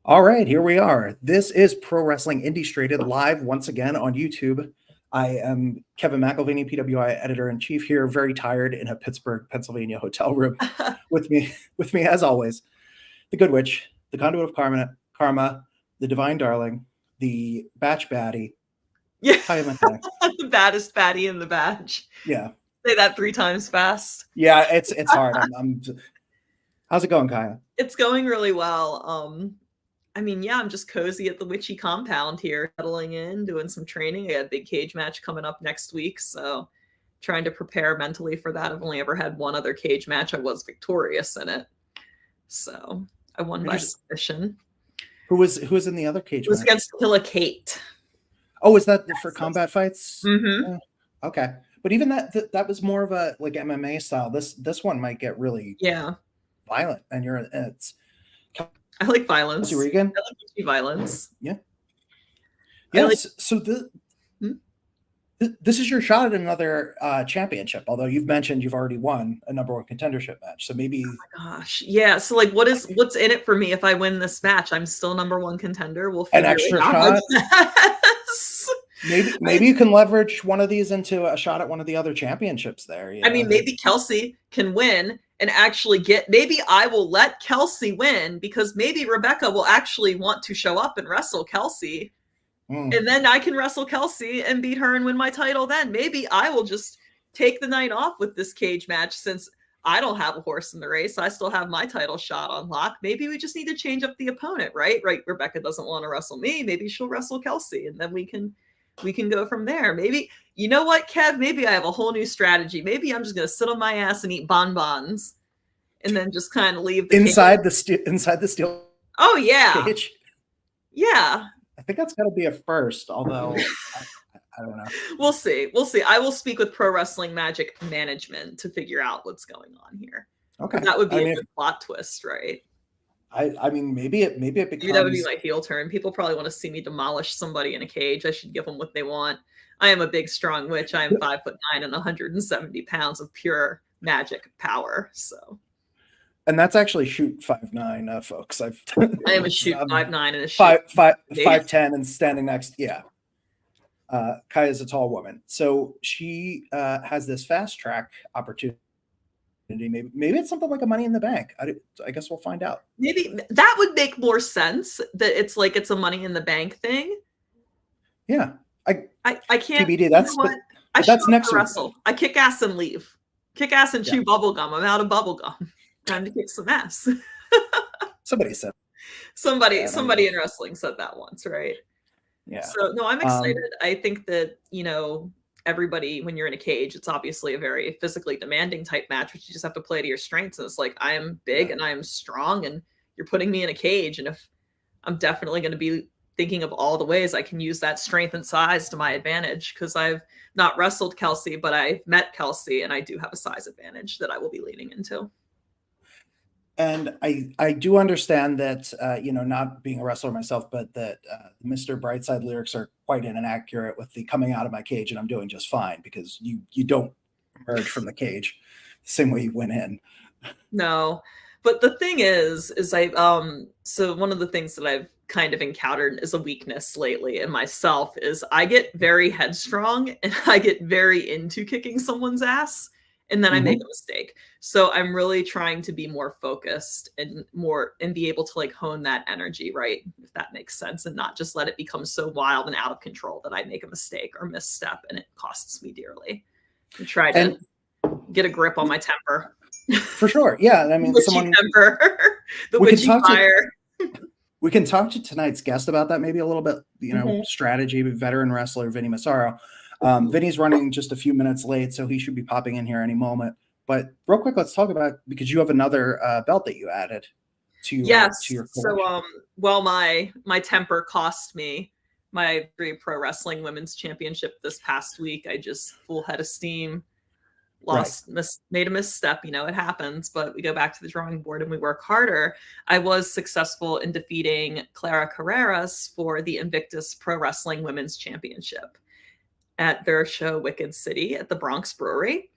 All right, here we are. This is Pro Wrestling INDIEstrated live once again on YouTube. I am Kevin McElvaney, PWI editor-in-chief here, very tired in a Pittsburgh, Pennsylvania hotel room. with me as always, the Good Witch, the Conduit of Karma, the Divine Darling, the Batch Baddie, Yeah, Kaia McKenna. the baddest baddie in the batch. Yeah, Say that 3 times fast. yeah, it's hard. How's it going, Kaia? It's going really well. I mean, yeah, I'm just cozy at the witchy compound here, settling in, doing some training. I got a big cage match coming up next week, so trying to prepare mentally for that. I've only ever had one other cage match. I was victorious in it, so I won by submission. Who was in the other cage match? It was against Killa Kate. Oh, is that for combat fights? Mm-hmm. Okay, but even that was more of a like MMA style. This one might get really violent, and it's. I like violence. Regan? I like violence. Yeah. Yes. So this is your shot at another championship. Although you've mentioned you've already won a #1 contendership match, so maybe. Oh my gosh, yeah. So like, what's in it for me if I win this match? I'm still #1 contender. We'll figure an extra it out. shot. Maybe you can leverage one of these into a shot at one of the other championships there. I mean, maybe Kelsey can win and actually get. Maybe I will let Kelsey win because maybe Rebecca will actually want to show up and wrestle Kelsey. And then I can wrestle Kelsey and beat her and win my title then. Maybe I will just take the night off with this cage match since I don't have a horse in the race. I still have my title shot on lock. Maybe we just need to change up the opponent, right? Right. Rebecca doesn't want to wrestle me. Maybe she'll wrestle Kelsey and then we can go from there. Maybe, you know what, Kev? Maybe I have a whole new strategy. Maybe I'm just going to sit on my ass and eat bonbons and then just kind of leave inside the steel. Oh, yeah. Cage. Yeah. I think that's got to be a first, although I don't know. We'll see. I will speak with Pro Wrestling Magic management to figure out what's going on here. Okay. That would be a good plot twist, right? I mean, maybe it becomes. Maybe that would be my heel turn. People probably want to see me demolish somebody in a cage. I should give them what they want. I am a big, strong witch. I am 5'9" and 170 pounds of pure magic power. So. And that's actually shoot 5'9", folks. I am a shoot 5'9" and a shoot 5'10" and standing next. Yeah. Kaia is a tall woman, so she has this fast track opportunity. Maybe it's something like a Money in the Bank. I guess we'll find out. Maybe that would make more sense. That it's like it's a Money in the Bank thing. Yeah, I can't. TBD. That's that's next wrestle. I kick ass and leave. Kick ass and chew bubble gum. I'm out of bubble gum. Time to kick some ass. Somebody said. Somebody in wrestling said that once, right? Yeah. So no, I'm excited. I think that, everybody, when you're in a cage, it's obviously a very physically demanding type match, which you just have to play to your strengths. And it's like, I am big and I am strong and you're putting me in a cage. And if I'm definitely going to be thinking of all the ways I can use that strength and size to my advantage, because I've not wrestled Kelsey, but I've met Kelsey and I do have a size advantage that I will be leaning into. And I do understand that, not being a wrestler myself, but that Mr. Brightside lyrics are quite inaccurate with the coming out of my cage and I'm doing just fine, because you don't emerge from the cage the same way you went in. No, but the thing is so one of the things that I've kind of encountered as a weakness lately in myself is I get very headstrong and I get very into kicking someone's ass. And then I make a mistake. So I'm really trying to be more focused and be able to like hone that energy, right? If that makes sense, and not just let it become so wild and out of control that I make a mistake or misstep and it costs me dearly. And try to get a grip on my temper. For sure. Yeah. I mean, temper, the witchy fire. We can talk to tonight's guest about that maybe a little bit, strategy, veteran wrestler, Vinnie Massaro. Vinny's running just a few minutes late, so he should be popping in here any moment. But real quick, let's talk about, because you have another belt that you added to your collection. So my temper cost me my Pro Wrestling Women's Championship this past week. I just full head of steam, made a misstep. It happens, but we go back to the drawing board and we work harder. I was successful in defeating Clara Carreras for the Invictus Pro Wrestling Women's Championship at their show Wicked City at the Bronx Brewery.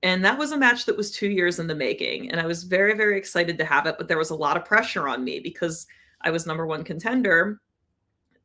And that was a match that was 2 years in the making. And I was very, very excited to have it, but there was a lot of pressure on me because I was #1 contender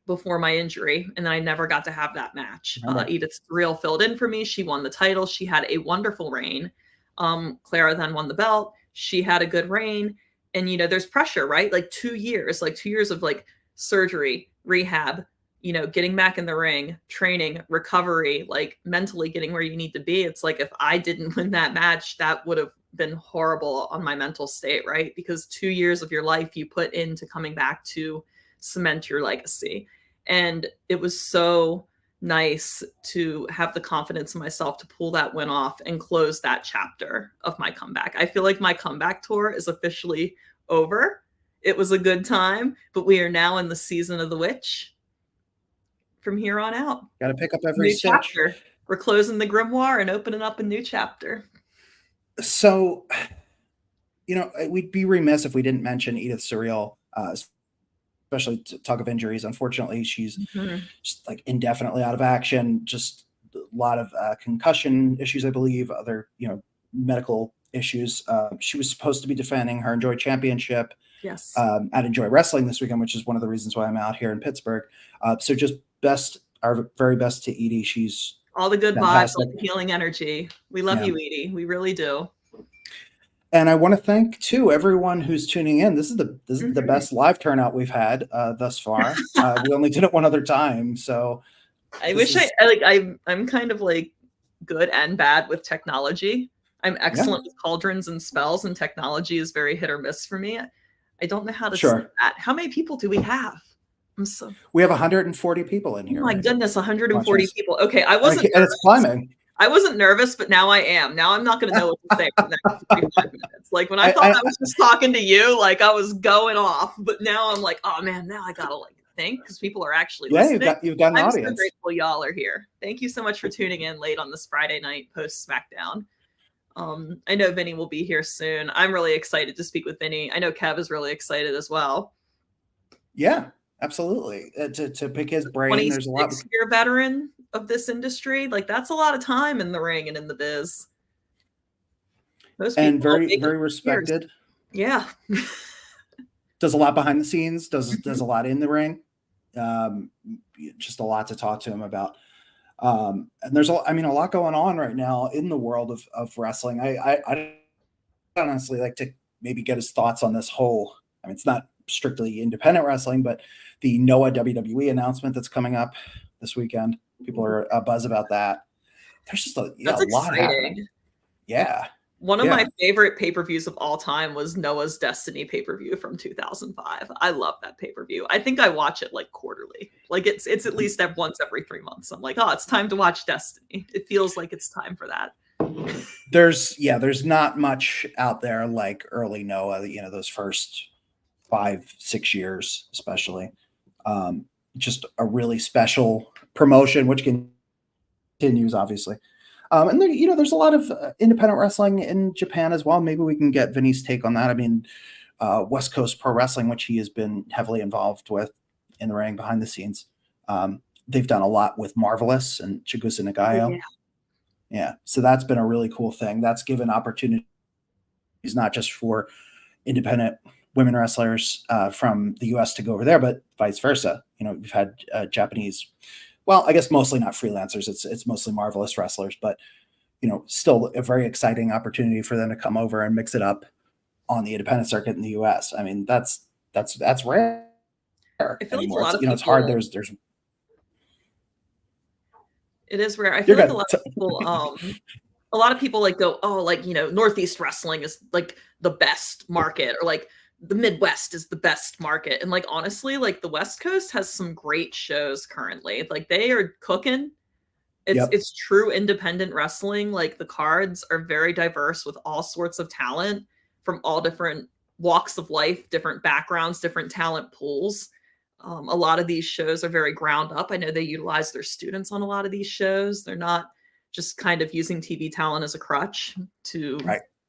before my injury, and then I never got to have that match. Edith Surreal filled in for me. She won the title. She had a wonderful reign. Clara then won the belt. She had a good reign. And, you know, there's pressure, right? Like 2 years, of like surgery, rehab, you know, getting back in the ring, training, recovery, like mentally getting where you need to be. It's like, if I didn't win that match, that would have been horrible on my mental state, right? Because 2 years of your life you put into coming back to cement your legacy. And it was so nice to have the confidence in myself to pull that win off and close that chapter of my comeback. I feel like my comeback tour is officially over. It was a good time, but we are now in the season of the witch. From here on out, got to pick up every new stitch. chapter. We're closing the grimoire and opening up a new chapter. So, you know, we'd be remiss if we didn't mention Edith Surreal, especially to talk of injuries. Unfortunately, she's just like indefinitely out of action, just a lot of concussion issues, I believe, other, you know, medical issues. She was supposed to be defending her Enjoy Championship at Enjoy Wrestling this weekend, which is one of the reasons why I'm out here in Pittsburgh. So just our very best to Edie. She's all the good vibes, all the healing energy. We love you, Edie. We really do. And I want to thank too everyone who's tuning in. This is the best live turnout we've had thus far. We only did it one other time, so I wish I'm kind of like good and bad with technology. I'm excellent with cauldrons and spells, and technology is very hit or miss for me. I don't know how to say that. How many people do we have? We have 140 people in here. Oh my goodness, 140 people. Okay, I wasn't. And it's climbing. I wasn't nervous, but now I am. Now I'm not going to know what to say for the next 45 minutes. Like when I thought I was just talking to you, like I was going off, but now I'm like, oh man, now I gotta like think because people are actually listening. You've got an I'm audience. So grateful y'all are here. Thank you so much for tuning in late on this Friday night post SmackDown. I know Vinnie will be here soon. I'm really excited to speak with Vinnie. I know Kev is really excited as well. Yeah, absolutely. To pick his brain, there's a lot. 26-year veteran of this industry, like that's a lot of time in the ring and in the biz. And very, very respected. Yeah. Does a lot behind the scenes, does a lot in the ring. Just a lot to talk to him about. And there's a lot going on right now in the world of wrestling. I honestly like to maybe get his thoughts on this whole, it's not strictly independent wrestling, but the Noah WWE announcement that's coming up this weekend. People are buzz about that. There's just a lot happening. Yeah. One of my favorite pay-per-views of all time was Noah's Destiny pay-per-view from 2005. I love that pay-per-view. I think I watch it like quarterly. Like it's at least once every 3 months. I'm like, oh, it's time to watch Destiny. It feels like it's time for that. There's not much out there like early Noah, those first 5-6 years, especially. Just a really special promotion, which continues, obviously. And then, there's a lot of independent wrestling in Japan as well. Maybe we can get Vinny's take on that. West Coast Pro Wrestling, which he has been heavily involved with in the ring behind the scenes. They've done a lot with Marvelous and Chigusa Nagayo. Yeah. So that's been a really cool thing. That's given opportunities not just for independent women wrestlers from the U.S. to go over there, but vice versa. We've had Japanese, well, I guess mostly not freelancers. It's mostly Marvelous wrestlers, but still a very exciting opportunity for them to come over and mix it up on the independent circuit in the U.S. That's rare. I feel like a lot of it's hard. It is rare. I feel like a lot of people like go, oh, like Northeast wrestling is like the best market, or like the Midwest is the best market. And like, honestly, like the West Coast has some great shows currently. Like they are cooking. It's true independent wrestling. Like the cards are very diverse with all sorts of talent from all different walks of life, different backgrounds, different talent pools. A lot of these shows are very ground up. I know they utilize their students on a lot of these shows. They're not just kind of using TV talent as a crutch to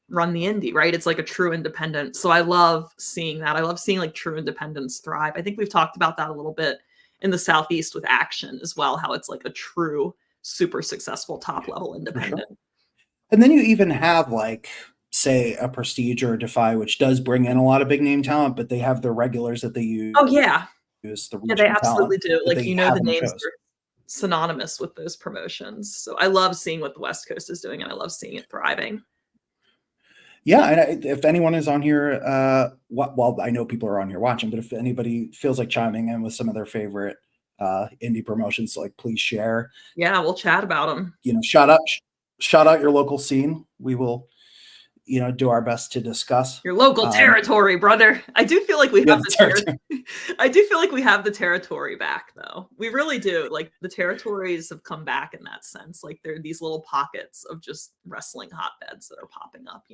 run the indie, right? It's like a true independent. So I love seeing that. I love seeing like true independents thrive. I think we've talked about that a little bit in the Southeast with Action as well, how it's like a true, super successful top level independent. Sure. And then you even have like say a Prestige or a Defy, which does bring in a lot of big name talent, but they have their regulars that they use. Oh yeah, the yeah, they absolutely do. Like, the the names are synonymous with those promotions. So I love seeing what the West Coast is doing, and I love seeing it thriving. Yeah, and if anyone is on here, well, I know people are on here watching, but if anybody feels like chiming in with some of their favorite indie promotions, like please share. Yeah, we'll chat about them. Shout out your local scene. We will, do our best to discuss your local territory, brother. I do feel like we have the territory. I do feel like we have the territory back, though. We really do. Like, the territories have come back in that sense. Like, there are these little pockets of just wrestling hotbeds that are popping up.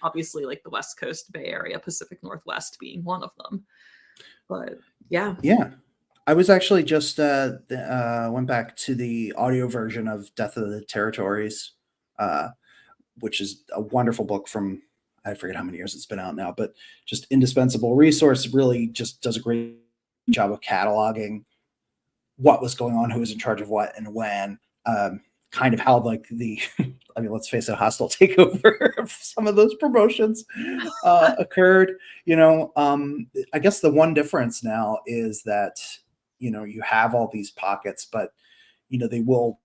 Obviously, like the West Coast, Bay Area, Pacific Northwest being one of them. But yeah. I was actually just went back to the audio version of Death of the Territories, which is a wonderful book from, I forget how many years it's been out now, but just indispensable resource. Really just does a great job of cataloging what was going on, who was in charge of what and when, kind of how like let's face it, hostile takeover of some of those promotions occurred. I guess the one difference now is that, you have all these pockets, but, they will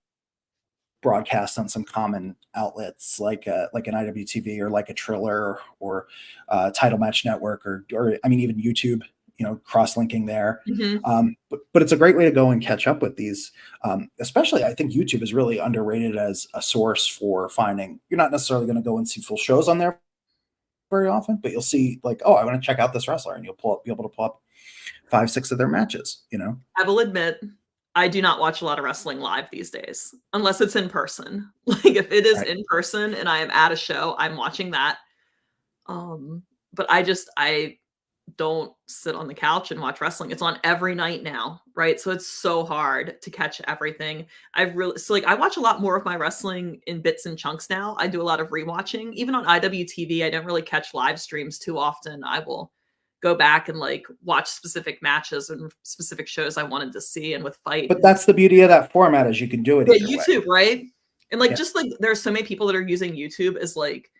broadcast on some common outlets like an IWTV or like a Triller or Title Match Network or even YouTube, cross-linking there. Mm-hmm. But it's a great way to go and catch up with these. Especially, I think YouTube is really underrated as a source for finding. You're not necessarily going to go and see full shows on there very often, but you'll see like, oh, I want to check out this wrestler, and you'll be able to pull up 5-6 of their matches. I will admit, I do not watch a lot of wrestling live these days, unless it's in person. Like, if it is in person and I am at a show, I'm watching that. But I don't sit on the couch and watch wrestling. It's on every night now, right? So it's so hard to catch everything. I watch a lot more of my wrestling in bits and chunks now. I do a lot of rewatching. Even on IWTV, I don't really catch live streams too often. I will go back and like watch specific matches and specific shows I wanted to see, and with Fight. But that's the beauty of that format, is you can do it. Yeah, YouTube, right? And just like there's so many people that are using YouTube as like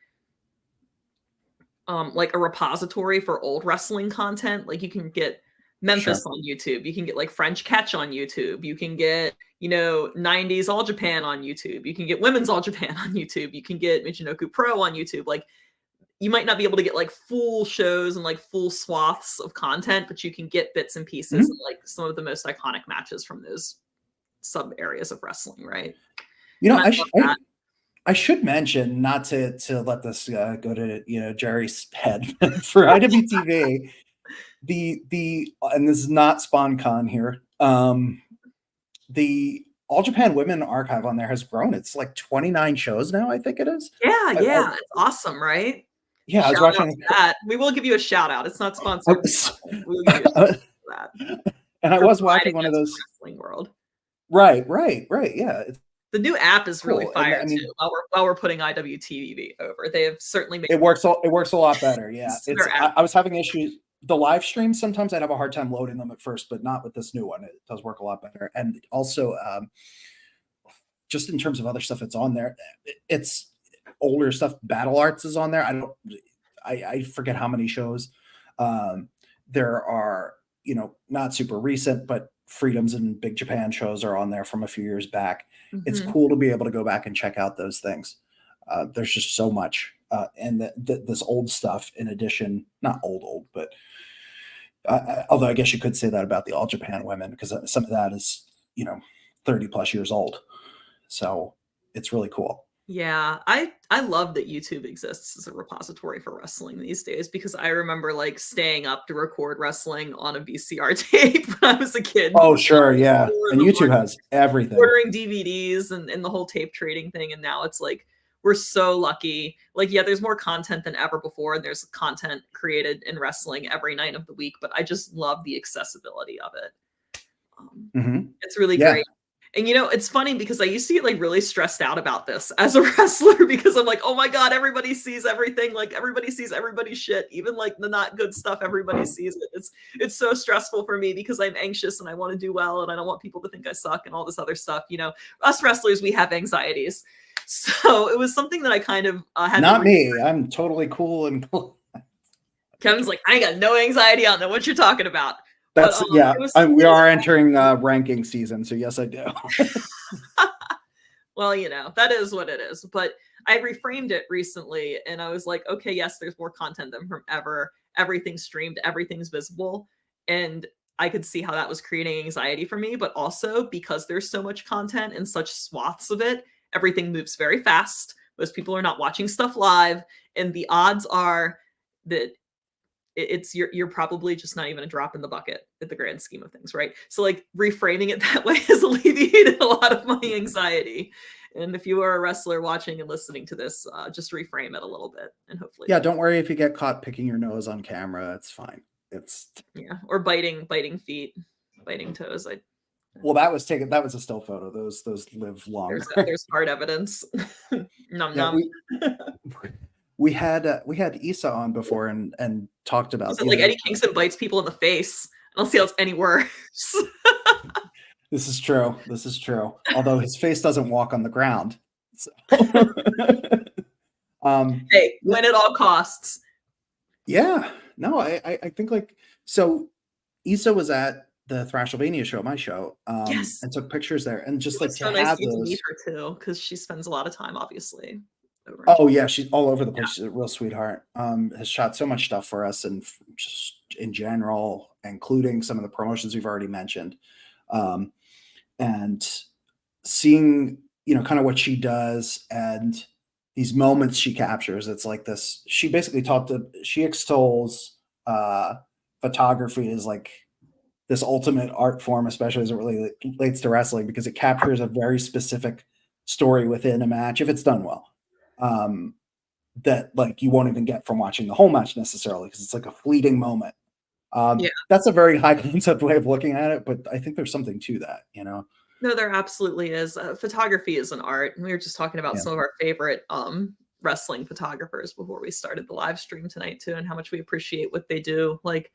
a repository for old wrestling content. Like, you can get Memphis on YouTube, you can get like French Catch on YouTube, you can get 90s All Japan on YouTube, you can get Women's All Japan on YouTube, you can get Michinoku Pro on YouTube. Like, you might not be able to get like full shows and like full swaths of content, but you can get bits and pieces and like some of the most iconic matches from those sub areas of wrestling, right? I should mention, not to let this go to Jerry's head, for IWTV, and this is not SpawnCon here, the All Japan Women archive on there has grown. It's like 29 shows now, I think it is. Yeah, it's awesome, right? Yeah, I was watching that. We will give you a shout out. It's not sponsored. We'll give you a shout out for that. And I was watching one of those wrestling world. Right. Yeah. The new app is really fire too. While we're putting IWTV over, they have certainly made it works a lot better. Yeah, I was having issues. The live streams, sometimes I'd have a hard time loading them at first, but not with this new one. It does work a lot better. And also, just in terms of other stuff that's on there, it's older stuff. Battle Arts is on there. I forget how many shows. There are, not super recent, but Freedoms and Big Japan shows are on there from a few years back. Mm-hmm. It's cool to be able to go back and check out those things. There's just so much. And this old stuff, in addition, not old, but although I guess you could say that about the All Japan Women, because some of that is, 30 plus years old. So it's really cool. Yeah, I love that YouTube exists as a repository for wrestling these days, because I remember like staying up to record wrestling on a VCR tape when I was a kid. Oh, sure, yeah. And YouTube has everything. Ordering DVDs and the whole tape trading thing, and now it's like we're so lucky. Like, yeah, there's more content than ever before, and there's content created in wrestling every night of the week, but I just love the accessibility of it. It's really great. And it's funny because I used to get like really stressed out about this as a wrestler, because I'm like, oh my God, everybody sees everything. Like, everybody sees everybody's shit, even like the not good stuff. Everybody sees it. It's so stressful for me because I'm anxious and I want to do well and I don't want people to think I suck and all this other stuff. Us wrestlers, we have anxieties. So it was something that I kind of had. Not me. I'm totally cool and cool. Kevin's like, I ain't got no anxiety. I don't know what you're talking about. That's but, yeah. We are entering ranking season, so yes, I do. Well, you know, that is what it is. But I reframed it recently, and I was like, okay, yes, there's more content than from ever. Everything's streamed, everything's visible, and I could see how that was creating anxiety for me. But also because there's so much content and such swaths of it, everything moves very fast. Most people are not watching stuff live, and the odds are that it's you're probably just not even a drop in the bucket at the grand scheme of things, right? So like reframing it that way has alleviated a lot of my anxiety. And if you are a wrestler watching and listening to this, just reframe it a little bit, and hopefully, yeah, don't worry if you get caught picking your nose on camera. It's fine. It's or biting feet, biting toes. Well, that was a still photo. Those live long. There's hard evidence. Num num. We had Issa on before and talked about like Eddie Kingston bites people in the face. I don't see how it's any worse. This is true. Although his face doesn't walk on the ground. So. Hey, win at all costs. Yeah. No, I think like so. Issa was at the Thrashlvania show, my show, yes, and took pictures there, and just like to nice have to those. meet her too, because she spends a lot of time, obviously. Oh yeah, she's all over the place. She's a real sweetheart. Has shot so much stuff for us, and just in general, including some of the promotions we've already mentioned. And seeing, kind of what she does and these moments she captures, it's like this. She basically she extols photography as like this ultimate art form, especially as it relates to wrestling, because it captures a very specific story within a match if it's done well. That like you won't even get from watching the whole match necessarily, because it's like a fleeting moment. That's a very high concept way of looking at it, but I think there's something to that, No, there absolutely is. Photography is an art, and we were just talking about some of our favorite wrestling photographers before we started the live stream tonight too, and how much we appreciate what they do. Like,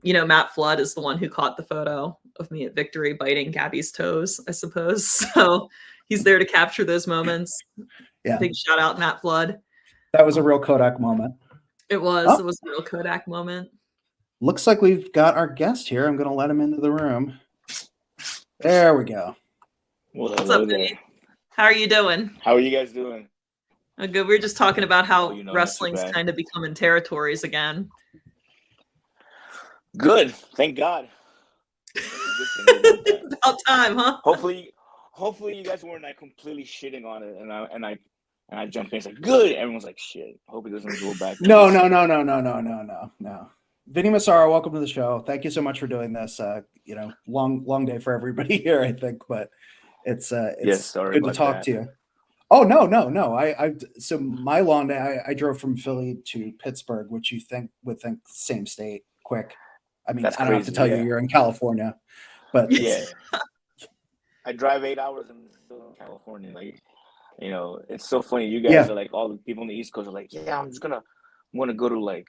Matt Flood is the one who caught the photo of me at Victory biting Gabby's toes, I suppose. So he's there to capture those moments. Yeah. Big shout out, Matt Flood. That was a real Kodak moment. It was. It was a real Kodak moment. Looks like we've got our guest here. I'm going to let him into the room. There we go. Well, what's up, Vinnie? How are you doing? How are you guys doing? Oh, good. We were just talking about how wrestling's kind of becoming territories again. Good. Thank God. About time, huh? Hopefully you guys weren't like completely shitting on it, and I jumped in. It's like good. Everyone's like, shit. Hope it doesn't go back. No. Vinnie Massaro, welcome to the show. Thank you so much for doing this. Long day for everybody here, I think, but it's good to talk to you. Oh no. So my long day, I drove from Philly to Pittsburgh, which you would think same state, quick. I mean, I don't have to tell you you're in California, but yeah, I drive 8 hours in California. Like, it's so funny. You guys are like, all the people on the East Coast are like, yeah, I'm gonna go to like,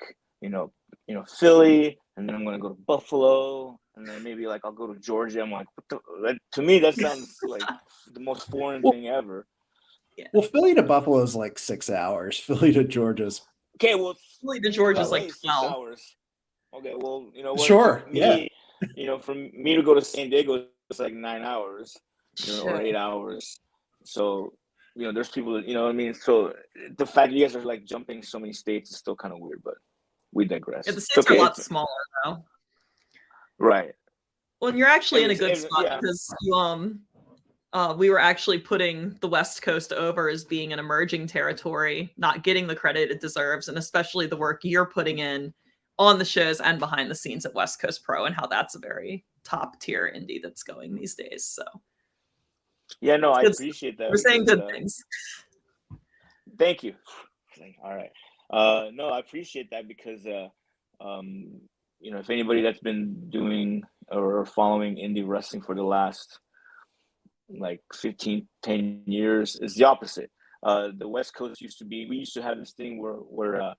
Philly, and then I'm gonna go to Buffalo, and then maybe like I'll go to Georgia. I'm like, to me that sounds like the most foreign thing ever. Yeah. Well, Philly to Buffalo is like 6 hours. Philly to Georgia's Philly to Georgia's like 12 hours. Okay, well, what? Sure. From me to go to San Diego, it's like 9 hours, or 8 hours. So, there's people that, what I mean? So the fact that you guys are like jumping so many states is still kind of weird, but we digress. Yeah, the states are a lot smaller though. Right. Well, and you're actually in a good spot because we were actually putting the West Coast over as being an emerging territory, not getting the credit it deserves, and especially the work you're putting in on the shows and behind the scenes at West Coast Pro, and how that's a very top tier indie that's going these days. So yeah, no, I appreciate that. We're saying good things. Thank you. All right. No, I appreciate that because if anybody that's been doing or following indie wrestling for the last like 10 years is the opposite. The West Coast we used to have this thing where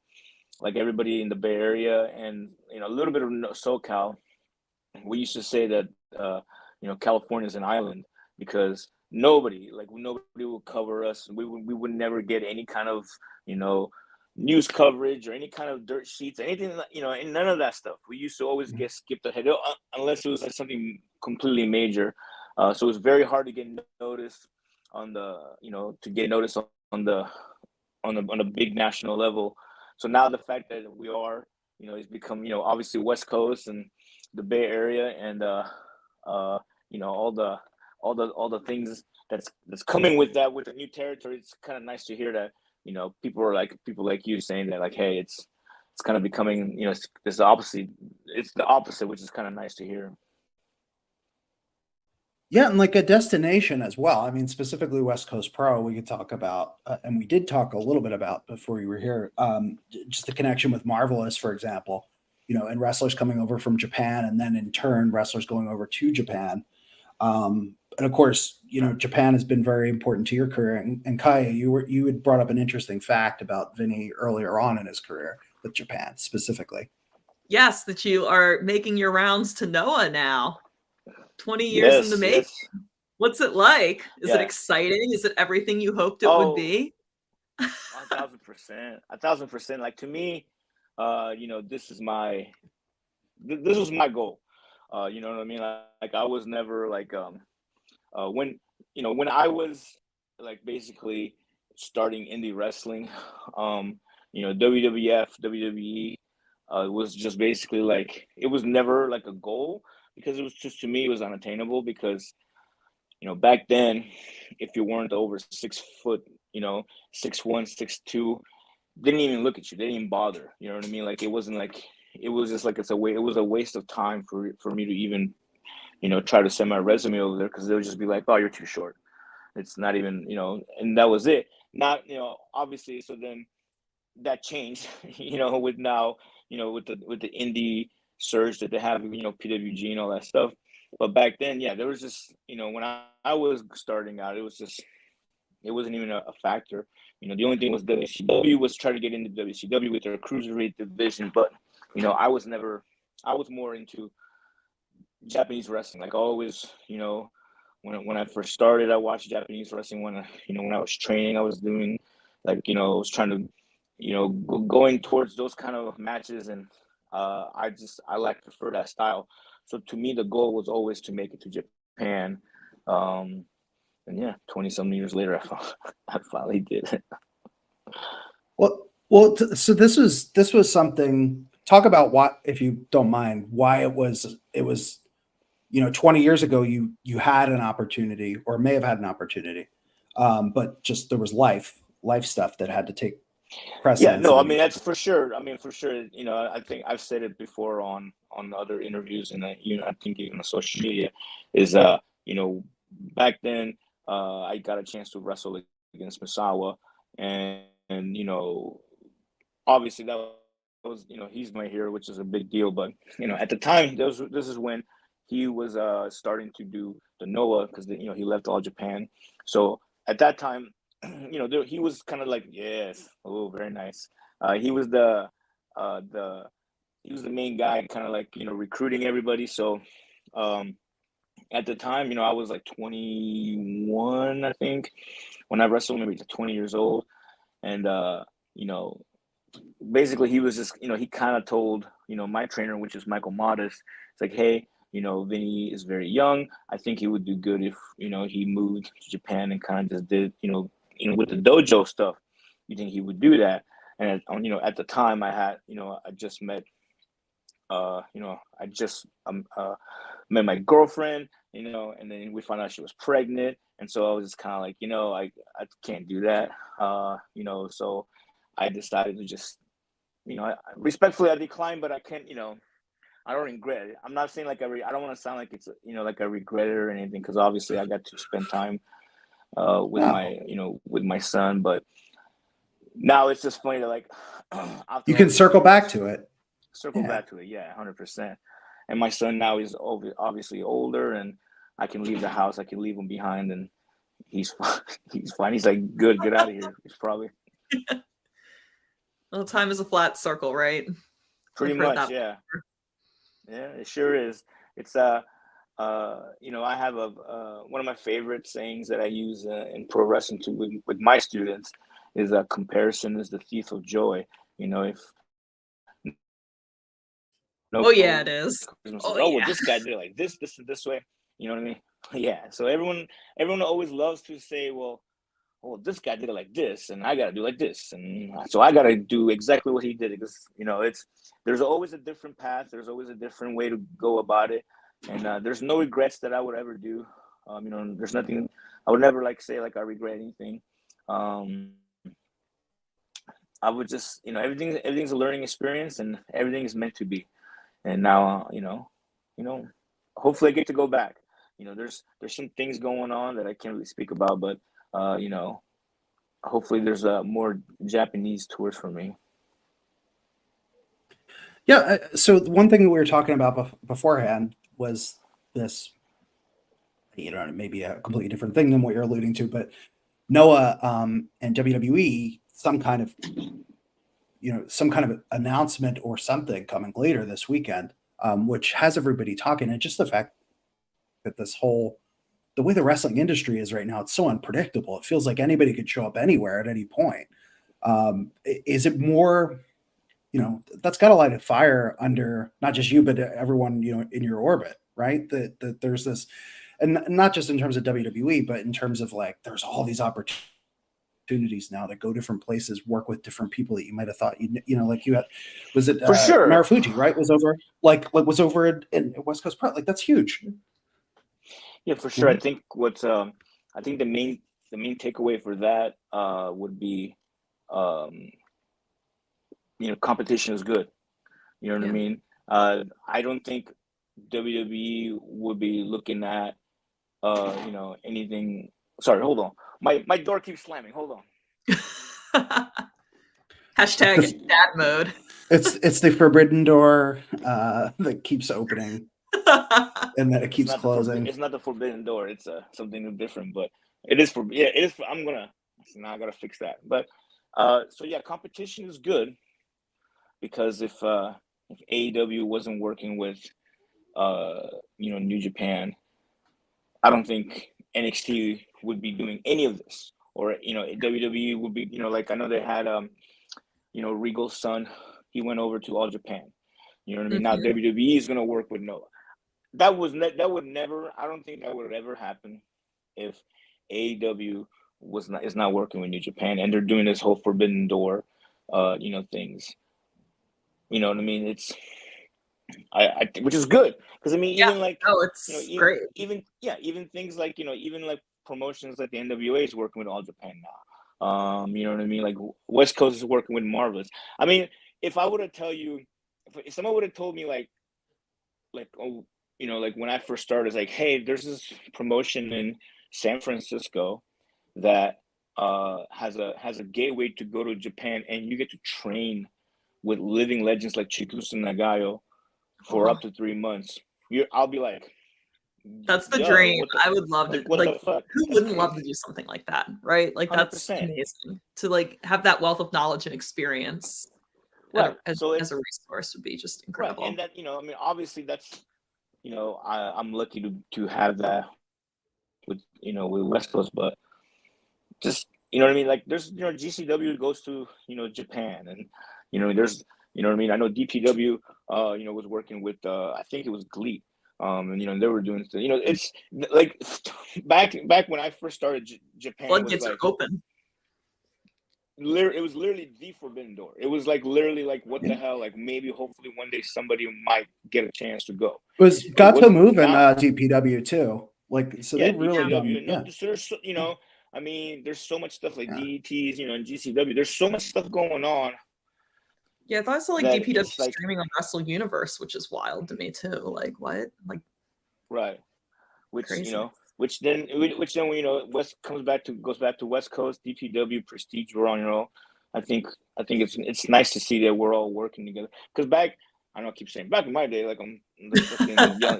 like everybody in the Bay Area and a little bit of SoCal, we used to say that California is an island because nobody would cover us. We would never get any kind of, you know, news coverage or any kind of dirt sheets, anything, you know, and none of that stuff. We used to always get skipped ahead unless it was like something completely major. So it was very hard to get noticed on the, you know, to get noticed on a big national level. So now the fact that we are, you know, it's become, you know, obviously West Coast and the Bay Area, and you know, all the things that's coming with that, with the new territory. It's kind of nice to hear that, you know, people like you saying that, like, hey, it's kind of becoming, you know, it's the opposite, which is kind of nice to hear. Yeah, and like a destination as well. I mean, specifically West Coast Pro, we could talk about, and we did talk a little bit about before you were here, just the connection with Marvelous, for example, you know, and wrestlers coming over from Japan, and then in turn, wrestlers going over to Japan. And of course, you know, Japan has been very important to your career. And Kaia, you had brought up an interesting fact about Vinnie earlier on in his career with Japan specifically. Yes, that you are making your rounds to Noah now. 20 years in the making. Yes. What's it like? Is it exciting? Is it everything you hoped it would be? 1,000%. Like, to me, you know, this was my goal. You know what I mean? Like I was never like, when I was like basically starting indie wrestling, you know, WWF, WWE, was just basically like, it was never like a goal, because it was just, to me, it was unattainable, because, you know, back then, if you weren't over 6 foot, you know, 6'1", 6'2", didn't even look at you. They didn't even bother. You know what I mean? Like, it wasn't like, it was just like, it was a waste of time for me to even, you know, try to send my resume over there, because they would just be like, oh, you're too short. It's not even, you know, and that was it. Not, you know, obviously, so then that changed, you know, with now, you know, with the indie surge that they have, you know, PWG and all that stuff. But back then, yeah, there was just, you know, when I was starting out, it was just, it wasn't even a factor. You know, the only thing was WCW was trying to get into WCW with their cruiserweight division, but, you know, I was more into Japanese wrestling. Like, always, you know, when I first started, I watched Japanese wrestling. When I was training, I was doing, like, you know, I was trying to, you know, going towards those kind of matches, and I prefer that style. So to me, the goal was always to make it to Japan. And yeah, 20-something years later, I finally did it. Well, so this was something. Talk about what, if you don't mind, why it was, you know, 20 years ago, you had an opportunity, or may have had an opportunity, but just there was life stuff that had to take precedence. Yeah, no, I mean, that's for sure. You know, I think I've said it before on other interviews, and you know, I think even on social media, is you know, back then, I got a chance to wrestle against Massaro, and you know, obviously that was, you know, he's my hero, which is a big deal. But, you know, at the time, this is when he was starting to do the Noah, because, you know, he left All Japan. So at that time, you know, he was kind of like, yes, oh, very nice. He was the main guy, kind of like, you know, recruiting everybody. So at the time, you know, I was like 21, I think, when I wrestled, maybe 20 years old. And, you know, basically he was just, you know, he kind of told, you know, my trainer, which is Michael Modest, it's like, hey, you know, Vinnie is very young. I think he would do good if, you know, he moved to Japan and kind of just did, you know, with the dojo stuff. You think he would do that? And, you know, at the time I had, you know, I just met, you know, I just met my girlfriend, you know, and then we found out she was pregnant. And so I was just kind of like, you know, I can't do that, you know, so I decided to just, you know, respectfully, I declined, but I can't, you know, I don't regret it. I'm not saying like I don't want to sound like it's, you know, like I regret it or anything, because obviously I got to spend time with my, you know, with my son. But now it's just funny that, like, you can circle back to it. Back to it, yeah, 100%. And my son now is obviously older, and I can leave the house, I can leave him behind, and he's fine. He's fine. He's like, good, get out of here. He's probably. Well, time is a flat circle, right? Pretty much, yeah. Yeah, it sure is. It's you know, I have a one of my favorite sayings that I use in pro wrestling with my students is that comparison is the thief of joy. You know, if oh yeah, it is. Oh well, this guy did it like this, and this way. You know what I mean? Yeah. So everyone always loves to say, well, this guy did it like this, and I gotta do like this, and so I gotta do exactly what he did, because you know there's always a different path, there's always a different way to go about it, and there's no regrets that I would ever do. You know, there's nothing I would never like say like I regret anything. I would just, you know, everything's a learning experience, and everything is meant to be. And now, you know, hopefully I get to go back. You know, there's some things going on that I can't really speak about, but you know, hopefully there's more Japanese tours for me. Yeah. So one thing that we were talking about beforehand was this, you know, maybe a completely different thing than what you're alluding to, but Noah and WWE, some kind of announcement or something coming later this weekend, which has everybody talking. And just the fact that the way the wrestling industry is right now, it's so unpredictable. It feels like anybody could show up anywhere at any point. Is it more, you know, that's got to light a fire under not just you, but everyone, you know, in your orbit, right? That there's this, and not just in terms of WWE, but in terms of like, there's all these opportunities now that go different places, work with different people that you might have thought, you know, like you had, was it for sure Marufuji, right? Was over was over in West Coast Pro. Like that's huge. Yeah, for sure. Mm-hmm. I think the main takeaway for that would be, you know, competition is good. You know what I mean? I don't think WWE would be looking at, you know, anything. Sorry, hold on. My door keeps slamming. Hold on. Hashtag dad mode. It's the forbidden door that keeps opening. And then it keeps closing. It's not the forbidden door. It's something different, but it is for. Yeah, it is. Now I gotta fix that. But so yeah, competition is good, because if AEW wasn't working with you know, New Japan, I don't think NXT would be doing any of this, or you know, WWE would be, you know, like I know they had you know, Regal's son, he went over to All Japan. You know what I mean? Mm-hmm. Now WWE is gonna work with Noah. That would never. I don't think that would ever happen if AEW is not working with New Japan, and they're doing this whole Forbidden Door, you know, things. You know what I mean? It's I which is good, because I mean, even like, it's, you know, great. Even things like, you know, even like promotions like the NWA is working with All Japan now. You know what I mean? Like West Coast is working with Marvelous. I mean, if I would have tell you, if someone would have told me like oh, you know, like when I first started, it's like, hey, there's this promotion in San Francisco that has a gateway to go to Japan, and you get to train with living legends like Chikusa Nagayo for up to 3 months. I'll be like, that's the dream. I would love to. Like, who wouldn't love to do something like that, right? Like, that's 100%. Amazing to like have that wealth of knowledge and experience. Right. As a resource would be just incredible. Right. And that, you know, I mean, obviously that's, you know, I'm lucky to have that with, you know, with West Coast, but just, you know what I mean? Like there's, you know, GCW goes to, you know, Japan, and, you know, there's, you know what I mean? I know DPW, you know, was working with, I think it was GLEAT. And, you know, they were doing, you know, it's like back when I first started, Japan floodgates was like, are open. It was literally the forbidden door. It was like literally like, what the hell? Like maybe hopefully one day somebody might get a chance to go. It was Gato Move and DPW too. Like, so they've really DPW, done. No, there's, you know, I mean, there's so much stuff like DETs, you know, and GCW. There's so much stuff going on. Yeah, I thought I saw like DPW streaming on Wrestle Universe, which is wild to me too. Like what? Like, right? Which crazy. You know. Which then you know, goes back to West Coast, DPW, Prestige. We're on, you know, I think it's nice to see that we're all working together. Because back in my day, like I'm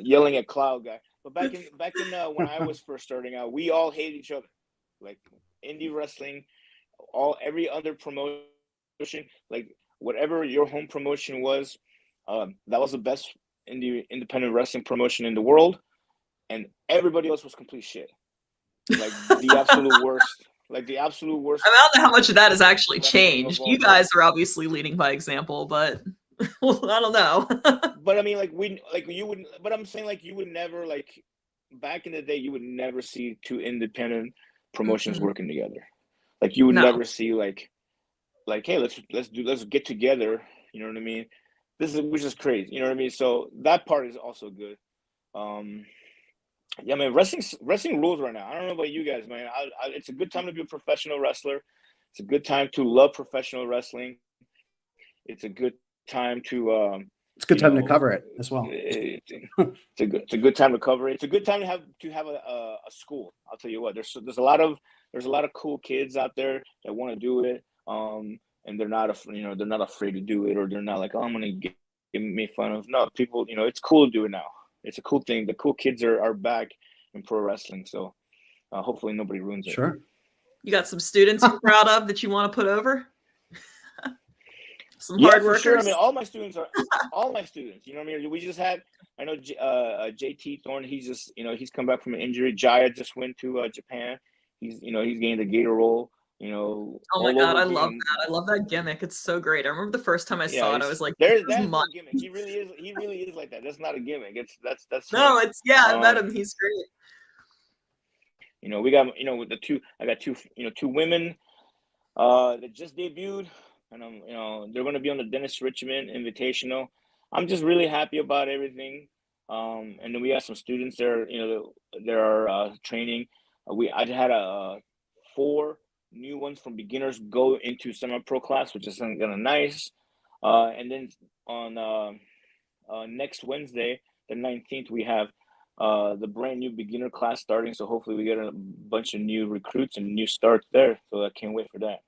yelling at Cloud guy. But back in when I was first starting out, we all hated each other. Like indie wrestling, every other promotion, like whatever your home promotion was, that was the best independent wrestling promotion in the world. and everybody else was complete shit. Like the absolute worst. Like the absolute worst. I mean, I don't know how much of that has actually changed. You guys are obviously leading by example, but well, I don't know. But I mean, you wouldn't. But I'm saying, like, you would never, like, back in the day, you would never see two independent promotions working together. Like, you would never see like, hey, let's get together. You know what I mean? Which is crazy. You know what I mean? So that part is also good. Yeah, man, wrestling rules right now. I don't know about you guys, man. It's a good time to be a professional wrestler. It's a good time to love professional wrestling. It's a good time to it's a good time to cover it as well. It's a good time to cover it. It's a good time to have a school. I'll tell you what. There's a lot of cool kids out there that want to do it. And they're not afraid to do it, or they're not like, oh, I'm gonna get made fun of. No, people, it's cool to do it now. It's a cool thing. The cool kids are back in pro wrestling. So hopefully nobody ruins it. Sure. You got some students you're proud of that you want to put over? Some hard workers. Sure. I mean, all my students. You know what I mean? We just had, I know JT Thorne. He's just, he's come back from an injury. Jaya just went to Japan. He's gained the gator roll. Oh my God, I love that. I love that gimmick. It's so great. I remember the first time I saw it, I was like, that's no gimmick. He really is like that. That's not a gimmick. That's no, him. I met him. He's great. We got, I got two women that just debuted, and they're going to be on the Dennis Richmond Invitational. I'm just really happy about everything. And then we got some students there, that are training. I had 4 new ones from beginners go into semi-pro class, which is kind of nice. And then on next Wednesday, the 19th, we have the brand new beginner class starting. So hopefully we get a bunch of new recruits and new starts there. So I can't wait for that.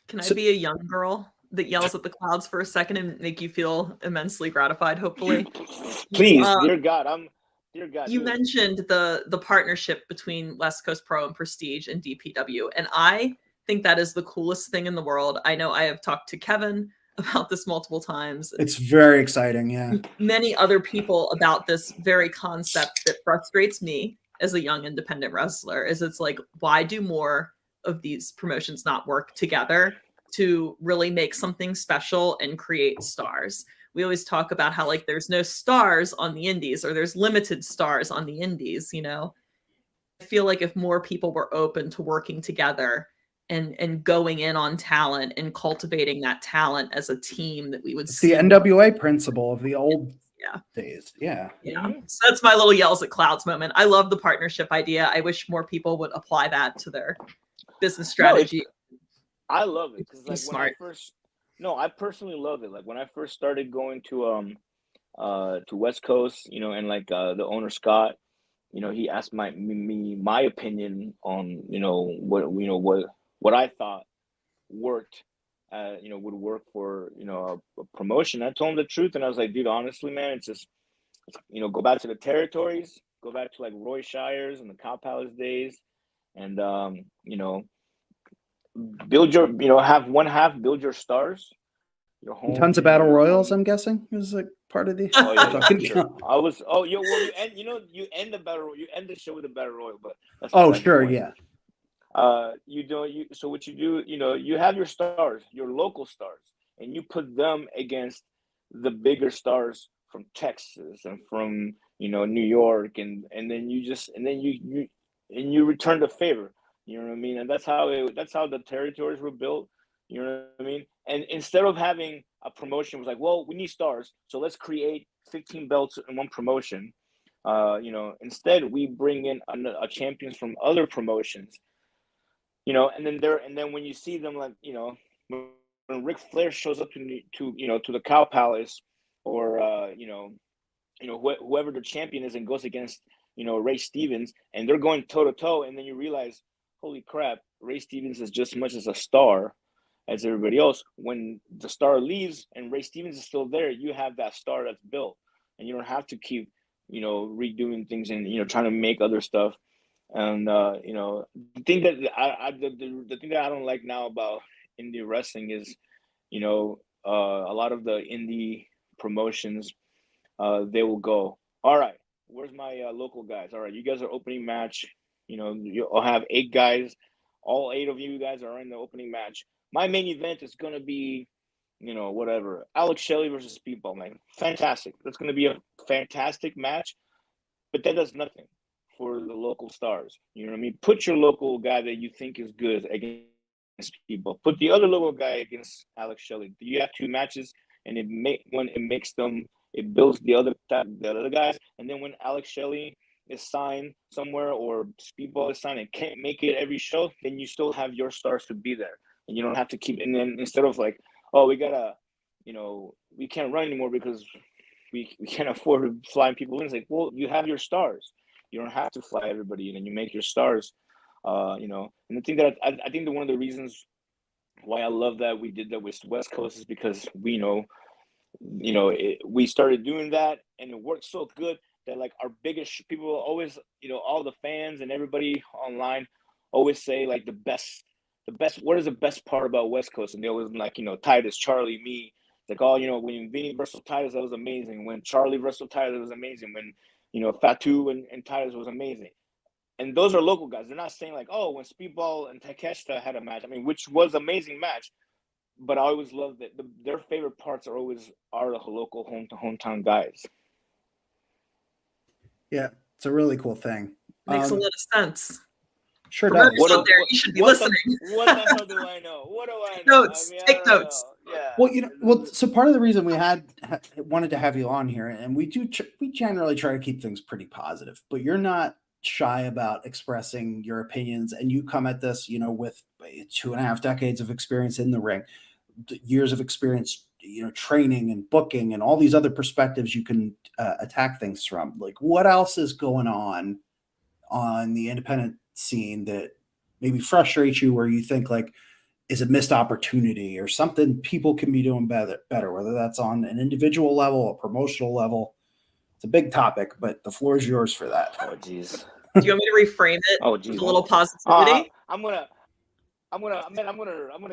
Can I be a young girl that yells at the clouds for a second and make you feel immensely gratified, hopefully? Please, dear God, you mentioned the partnership between West Coast Pro and Prestige and DPW, and I think that is the coolest thing in the world. I know I have talked to Kevin about this multiple times. It's very exciting, yeah. Many other people about this very concept that frustrates me as a young independent wrestler is it's like, why do more of these promotions not work together to really make something special and create stars? We always talk about how like there's no stars on the indies, or there's limited stars on the indies, I feel like if more people were open to working together and going in on talent and cultivating that talent as a team, that we would see the NWA principle of the old days. Yeah. So that's my little yells at clouds moment. I love the partnership idea. I wish more people would apply that to their business strategy. I love it because, like, smart. I personally love it. Like when I first started going to West Coast, and like the owner Scott, he asked my opinion on what I thought worked, would work for a promotion. I told him the truth, and I was like, dude, honestly, man, it's just go back to the territories, go back to like Roy Shires and the Cow Palace days, and build your have one half build your stars, your home, tons of battle royals. I'm guessing is like part of the. Sure. I was you end the battle, you end the show with a battle royal, but that's sure point. Yeah. So what you do, you have your stars, your local stars, and you put them against the bigger stars from Texas and from New York, and then you return the favor. You know what I mean? And that's how the territories were built. You know what I mean? And instead of having a promotion was like, well, we need stars, so let's create 15 belts in one promotion. Instead we bring in a champions from other promotions. And then when you see them, like, when Ric Flair shows up to the Cow Palace, or whoever the champion is and goes against Ray Stevens, and they're going toe to toe, and then you realize, holy crap, Ray Stevens is just as much as a star as everybody else. When the star leaves and Ray Stevens is still there, you have that star that's built, and you don't have to keep redoing things and trying to make other stuff. And the thing that the thing that I don't like now about indie wrestling is a lot of the indie promotions, they will go, all right, where's my local guys? All right, you guys are opening match. You know, you'll have 8 guys. All 8 of you guys are in the opening match. My main event is going to be, you know, whatever, Alex Shelley versus Speedball, man. Fantastic. That's going to be a fantastic match, but that does nothing for the local stars. You know what I mean? Put your local guy that you think is good against Speedball. Put the other local guy against Alex Shelley. You have 2 matches, and it builds the other guys, and then when Alex Shelley is signed somewhere or Speedball is signed and can't make it every show, then you still have your stars to be there, and you don't have to keep. And then instead of like, oh, we gotta, you know, we can't run anymore because we can't afford flying people in. It's like, well, you have your stars. You don't have to fly everybody in, and you make your stars. You know, and the thing that I think that one of the reasons why I love that we did that with West Coast is because we know, we started doing that, and it worked so good that like our biggest people always, you know, all the fans and everybody online always say like the best. What is the best part about West Coast? And they always like, you know, Titus, Charlie, me. It's like, oh, you know, when Vinnie versus Titus, that was amazing. When Charlie versus Titus, it was amazing. When, you know, Fatu and Titus was amazing. And those are local guys. They're not saying like, oh, when Speedball and Takeshita had a match, I mean, which was an amazing match. But I always love that their favorite parts are the local hometown guys. Yeah, it's a really cool thing. Makes a lot of sense. Sure does. What you should be listening. What the hell do I know? What do I know? Notes. Take notes. Yeah. Well, so part of the reason we wanted to have you on here, and we generally try to keep things pretty positive, but you're not shy about expressing your opinions, and you come at this, you know, with 2.5 decades of experience in the ring, years of experience, you know, training and booking and all these other perspectives you can attack things from. Like, what else is going on the independent scene that maybe frustrates you, where you think like is a missed opportunity or something people can be doing better, whether that's on an individual level, a promotional level? It's a big topic, but the floor is yours for that. Oh, geez. Do you want me to reframe it with a little positivity? I'm gonna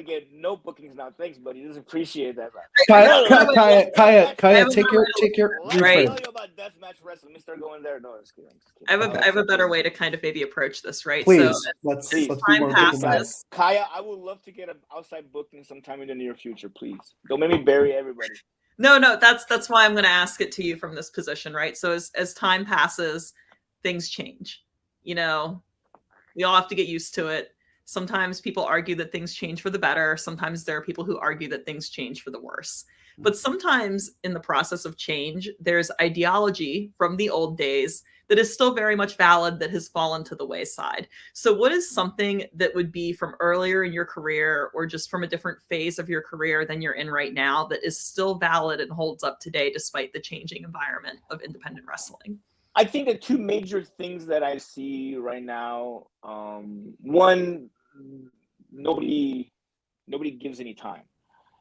get no bookings now. Thanks, buddy. Just appreciate that. Kaya, take your. Right. Tell you about deathmatch wrestling. Let me start going there. No, I'm just kidding. I have a better way to kind of maybe approach this, right? Please, so let's time be more passes. Kaya, I would love to get an outside booking sometime in the near future. Please don't make me bury everybody. No, that's why I'm going to ask it to you from this position, right? So as time passes, things change. You know, we all have to get used to it. Sometimes people argue that things change for the better. Sometimes there are people who argue that things change for the worse. But sometimes in the process of change, there's ideology from the old days that is still very much valid that has fallen to the wayside. So what is something that would be from earlier in your career or just from a different phase of your career than you're in right now that is still valid and holds up today despite the changing environment of independent wrestling? I think the 2 major things that I see right now, one, nobody gives any time.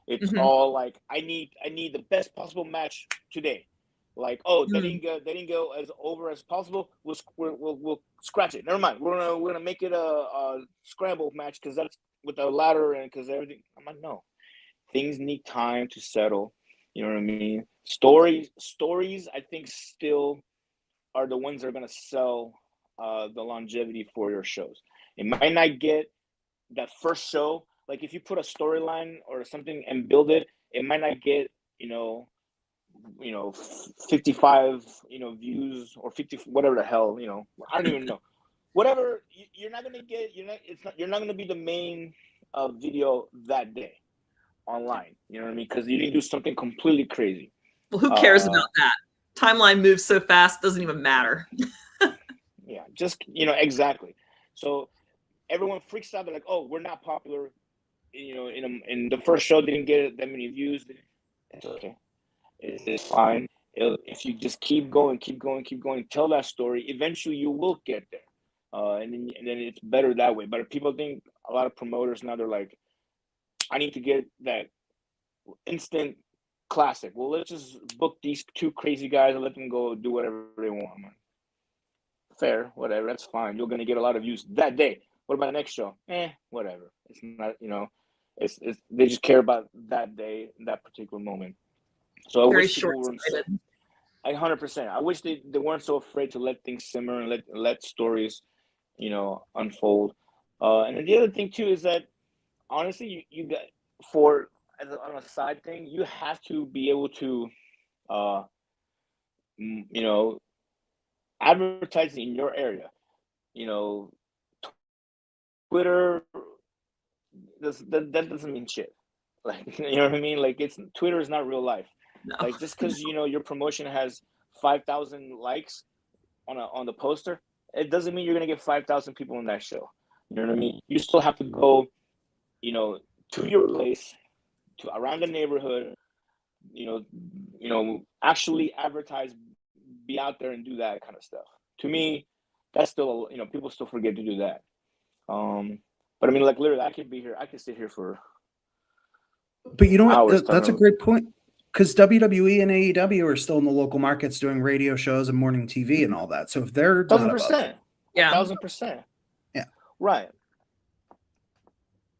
It's all like, I need the best possible match today. Like, oh, that didn't go as over as possible. We'll scratch it. Never mind. We're gonna make it a scramble match because that's with a ladder and because everything. I'm like, no, things need time to settle. You know what I mean? Stories. I think still are the ones that are gonna sell the longevity for your shows. It might not get that first show. Like if you put a storyline or something and build it, it might not get 55 views or 50 whatever the hell I don't even know. Whatever you're not gonna get, you're not gonna be the main video that day online. You know what I mean? Because you didn't do something completely crazy. Well, who cares about that? Timeline moves so fast, doesn't even matter. Yeah, just exactly. So everyone freaks out. They're like, "Oh, we're not popular." In the first show didn't get that many views. It's okay. It's fine. If you just keep going, tell that story. Eventually, you will get there, and then it's better that way. But people think a lot of promoters now they're like, "I need to get that instant classic. Well, let's just book these 2 crazy guys and let them go do whatever they want." Fair, whatever. That's fine. You're gonna get a lot of views that day. What about the next show? Whatever. It's not. It's they just care about that day, that particular moment. So very short-sighted. 100%. I wish they weren't so afraid to let things simmer and let stories, you know, unfold. And then the other thing too is that honestly, you got on a side thing, you have to be able to, you know, advertise in your area. You know, Twitter that doesn't mean shit. Like, you know what I mean? Like, Twitter is not real life. No. Like, just because, you know, your promotion has 5,000 likes on the poster, it doesn't mean you're gonna get 5,000 people in that show. You know what I mean? You still have to go, you know, to your place, to around the neighborhood, you know, actually advertise, be out there and do that kind of stuff. To me, that's still, you know, people still forget to do that. But I mean, like, literally, I could sit here for. But you know what? That's a great point. Because WWE and AEW are still in the local markets doing radio shows and morning TV and all that. So if they're 1,000%, yeah, 1,000%, yeah, right.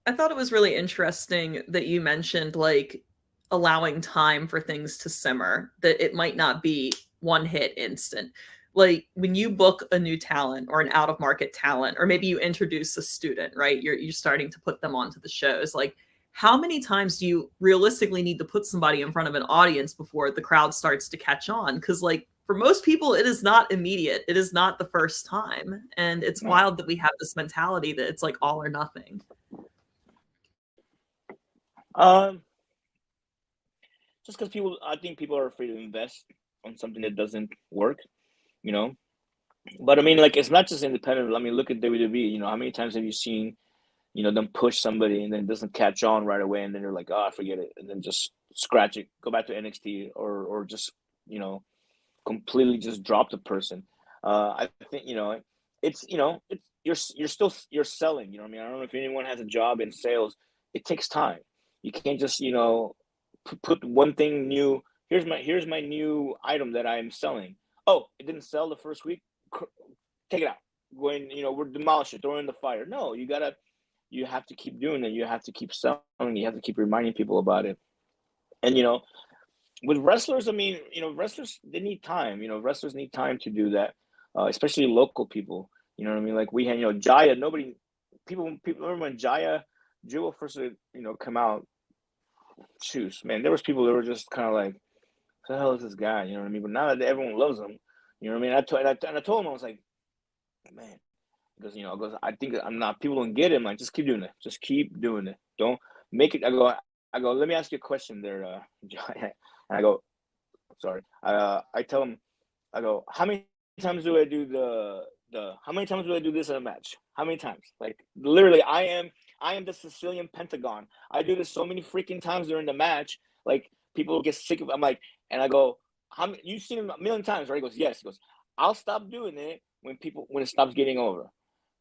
I thought it was really interesting that you mentioned like allowing time for things to simmer. That it might not be one hit instant. Like when you book a new talent or an out of market talent, or maybe you introduce a student, right? You're starting to put them onto the shows. Like, how many times do you realistically need to put somebody in front of an audience before the crowd starts to catch on? Because like for most people, it is not immediate. It is not the first time. And it's wild that we have this mentality that it's like all or nothing. Just because I think people are afraid to invest on something that doesn't work, you know. But I mean, like, it's not just independent. I mean, look at WWE. You know, how many times have you seen, you know, them push somebody and then it doesn't catch on right away, and then you're like, oh, forget it, and then just scratch it, go back to NXT, or just, you know, completely just drop the person. I think, you know, it's, you know, you're selling. You know what I mean? I don't know if anyone has a job in sales. It takes time. You can't just, you know, put one thing new. Here's my new item that I'm selling. Oh, it didn't sell the first week. Take it out. When, you know, we're demolish it, throw it in the fire. No, you have to keep doing it. You have to keep selling. You have to keep reminding people about it. And, you know, with wrestlers, I mean, you know, wrestlers, they need time. You know, wrestlers need time to do that, especially local people. You know what I mean? Like, we had, you know, Jaya. People remember when Jewel first, you know, come out. Shoes, man. There was people that were just kind of like, "Who the hell is this guy?" You know what I mean? But now that everyone loves him, you know what I mean? I told him, I was like, man, because, you know, I think I'm not. People don't get him. Like, just keep doing it. Just keep doing it. Don't make it. I go. Let me ask you a question, there, and I go, sorry. I tell him, I go, how many times do I do how many times do I do this in a match? How many times? Like, literally, I am the Sicilian Pentagon. I do this so many freaking times during the match. Like, people get sick of it. I'm like, and I go, how many? You've seen it a million times, right? He goes, yes. He goes, I'll stop doing it when it stops getting over.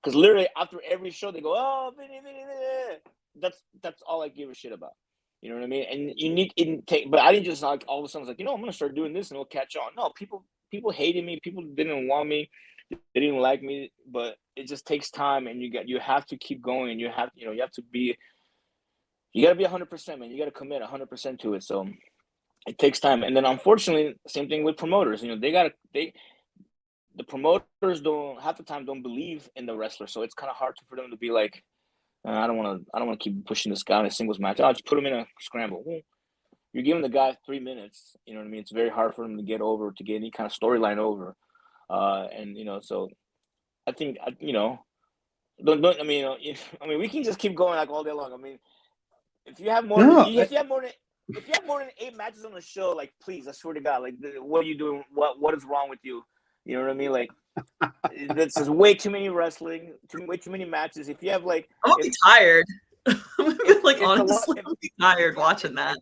Because literally after every show, they go, oh, Vinnie. That's all I give a shit about. You know what I mean? And you need it. But I didn't just, like, all of a sudden, like, you know, I'm gonna start doing this and it'll catch on. No, people hated me. People didn't want me. They didn't like me. But it just takes time, and you have to keep going. You have to be. You got to be 100%, man. You got to commit 100% to it. So it takes time. And then, unfortunately, same thing with promoters. You know, the promoters half the time don't believe in the wrestler. So it's kind of hard for them to be like, I don't want to keep pushing this guy in a singles match. I'll just put him in a scramble. Well, you're giving the guy 3 minutes. You know what I mean? It's very hard for him to get any kind of storyline over. And, you know, so I think, you know, I mean, we can just keep going like all day long. I mean, if you have more than 8 matches on the show, like, please, I swear to God, like, what are you doing? What is wrong with you? You know what I mean? Like, that's just way too many wrestling, way too many matches. If you have, like, I'm gonna be tired. Honestly, I'm be tired watching that.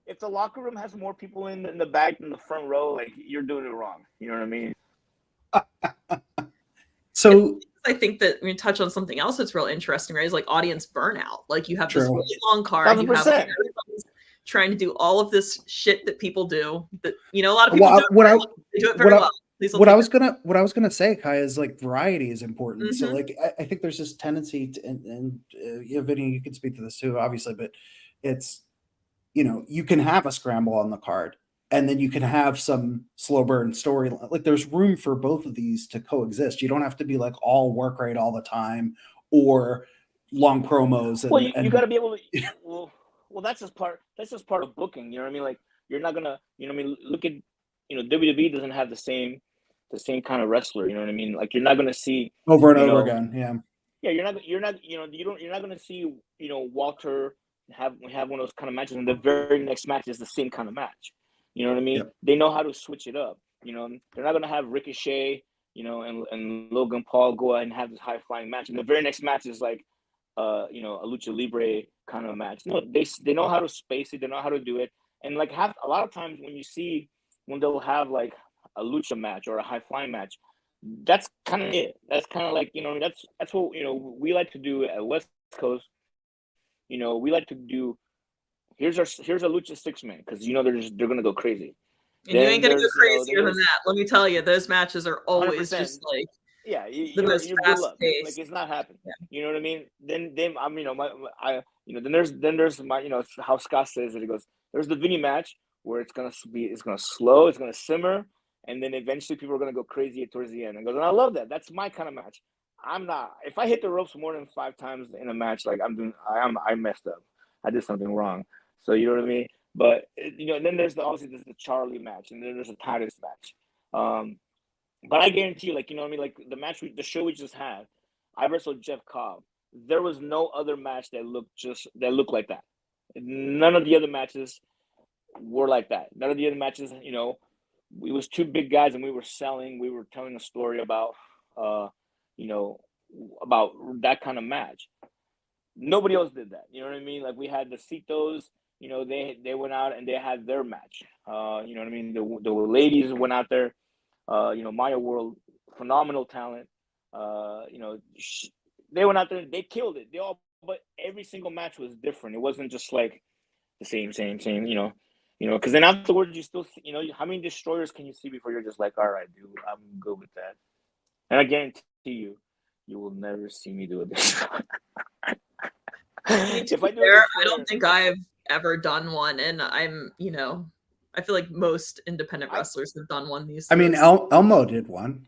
If the locker room has more people in the back than the front row, like, you're doing it wrong. You know what I mean? So I think that we touch on something else that's real interesting, right? Is like audience burnout. Like, you have this really long card. 100%. You have everybody's trying to do all of this shit that people do. That, you know, a lot of people do it very well. What I was gonna say, Kai, is like variety is important. Mm-hmm. So like I think there's this tendency to, and you know, Vinny, you can speak to this too, obviously, but it's, you know, you can have a scramble on the card and then you can have some slow burn story. Like there's room for both of these to coexist. You don't have to be like all work rate all the time or long promos. And, well, you and got to be able to. Well, that's just part. That's just part of booking. You know what I mean? Like you're not gonna. You know what I mean? Look at. WWE doesn't have the same kind of wrestler. You know what I mean? Like you're not gonna see over and over again. Yeah. Yeah, you're not. You're not gonna see. Walter have one of those kind of matches, and the very next match is the same kind of match. You know what I mean? Yep. They know how to switch it up. They're not gonna have Ricochet, and Logan Paul go out and have this high flying match, and the very next match is like, a lucha libre kind of match. No, they know how to space it. They know how to do it, and like a lot of times when they'll have like a lucha match or a high flying match, that's kind of it. That's kind of like that's what we like to do at West Coast. We like to do. Here's a lucha 6-man because they're gonna go crazy. And you ain't gonna go crazier than that. Let me tell you, those matches are always 100%. Just like the most fast paced. Like it's not happening. Yeah. You know what I mean? Then then there's my how Scott says it. He goes, there's the Vinnie match where it's gonna slow, it's gonna simmer, and then eventually people are gonna go crazy towards the end. And goes, and I love that. That's my kind of match. I'm not. If I hit the ropes more than 5 times in a match, like I messed up. I did something wrong. So you know what I mean. But and then there's obviously the Charlie match, and then there's a Titus match. But I guarantee you, like like the show we just had, I wrestled Jeff Cobb. There was no other match that looked like that. None of the other matches were like that. None of the other matches, it was 2 big guys and we were telling a story about, about that kind of match. Nobody else did that. You know what I mean? Like we had the Citos, they went out and they had their match. You know what I mean? The ladies went out there, Maya World, phenomenal talent. They went out there and they killed it. But every single match was different. It wasn't just like the same, because then afterwards you still, how many destroyers can you see before you're just like, all right, dude, I'm good with that. And I guarantee you will never see me do it. If I don't think I've ever done one, and I'm, I feel like most independent wrestlers have done one these days. I mean, Elmo did one.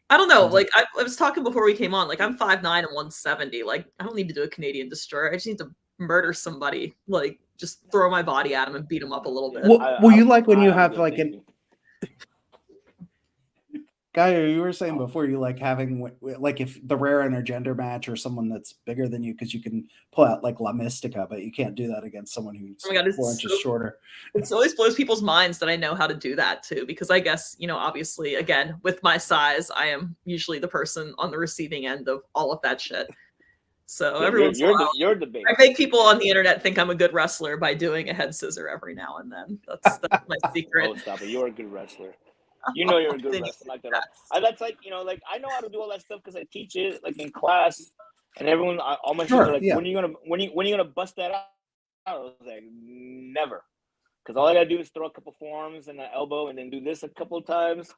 I don't know. Like I was talking before we came on. Like I'm 5'9" and 170. Like I don't need to do a Canadian destroyer. I just need to murder somebody. Like just throw my body at him and beat him up a little bit. Well, you like when you have like an guy, you were saying before, you like having like if the rare intergender match or someone that's bigger than you, because you can pull out like La Mystica, but you can't do that against someone who's 4 inches shorter. It always blows people's minds that I know how to do that too, because I guess, obviously, again, with my size, I am usually the person on the receiving end of all of that shit. So you're the big. I make people on the internet think I'm a good wrestler by doing a head scissor every now and then. That's my secret. Oh, stop it! You're a good wrestler. You're a good wrestler like that. That's like like I know how to do all that stuff because I teach it like in class, and everyone, all my students are like, when are you gonna bust that out? I was like, never, because all I gotta do is throw a couple forearms and an elbow, and then do this a couple of times,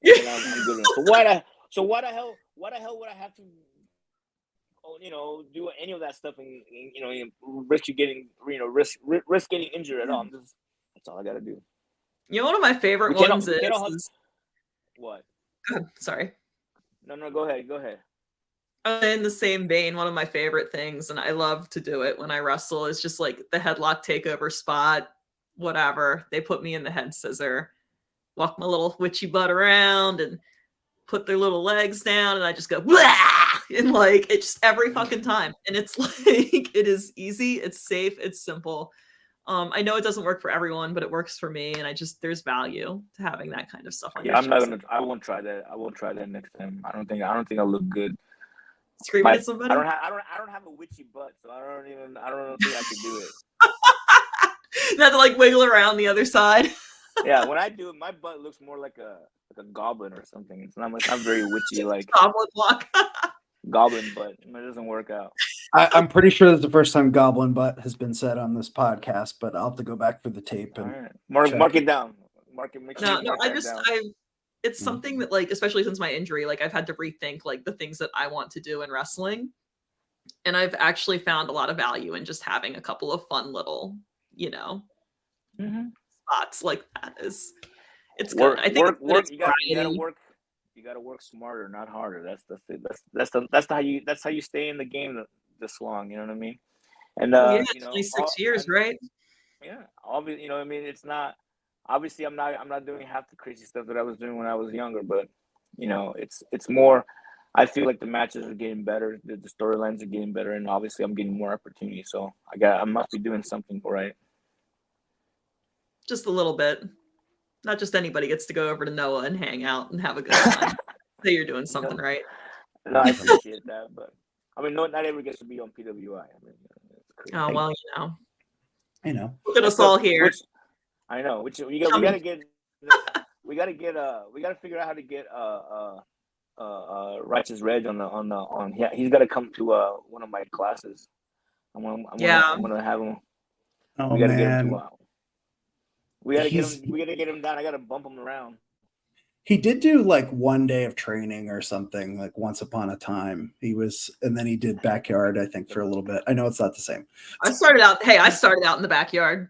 and I'm good enough. So why the hell would I have to, do any of that stuff and risk getting getting injured at all? That's all I gotta do. One of my favorite ones is what? Sorry. No, go ahead. In the same vein, one of my favorite things, and I love to do it when I wrestle, is just like the headlock takeover spot, whatever. They put me in the head scissor, walk my little witchy butt around and put their little legs down, and I just go, blah! And like, it's just every fucking time. And it's like, it is easy, it's safe, it's simple. I know it doesn't work for everyone, but it works for me, and there's value to having that kind of stuff on your chest. I won't try that. I won't try that next time. I don't think I'll look good. Screaming at somebody? I don't have a witchy butt, so I don't think I can do it. You have to like wiggle around the other side. Yeah, when I do it, my butt looks more like a goblin or something. It's not very witchy, like goblin walk. Goblin butt. It doesn't work out. I'm pretty sure that's the first time goblin butt has been said on this podcast, but I'll have to go back for the tape and mark it down. It's something that, like, especially since my injury, like I've had to rethink like the things that I want to do in wrestling, and I've actually found a lot of value in just having a couple of fun little, spots like that is, it's good. I think you gotta work smarter, not harder. That's how you stay in the game this long. You know what I mean? And yeah, you know, 26 years, right? Yeah, obviously, you know, I mean, it's not obviously I'm not doing half the crazy stuff that I was doing when I was younger, but you know, it's more. I feel like the matches are getting better, the storylines are getting better, and obviously I'm getting more opportunity. So I must be doing something right. Just a little bit. Not just anybody gets to go over to Noah and hang out and have a good time. So you're doing something right. No, I appreciate that, but I mean, not everyone gets to be on PWI. I mean, it's crazy. Oh well, you know. Look at us all here. I know. We gotta figure out how to get Righteous Reg on. Yeah, he's got to come to one of my classes. I'm gonna have him. Oh, we gotta man. get him to. We gotta get him down. I gotta bump him around. He did do like 1 day of training or something, like once upon a time. And then he did backyard, I think, for a little bit. I know it's not the same. I started out in the backyard.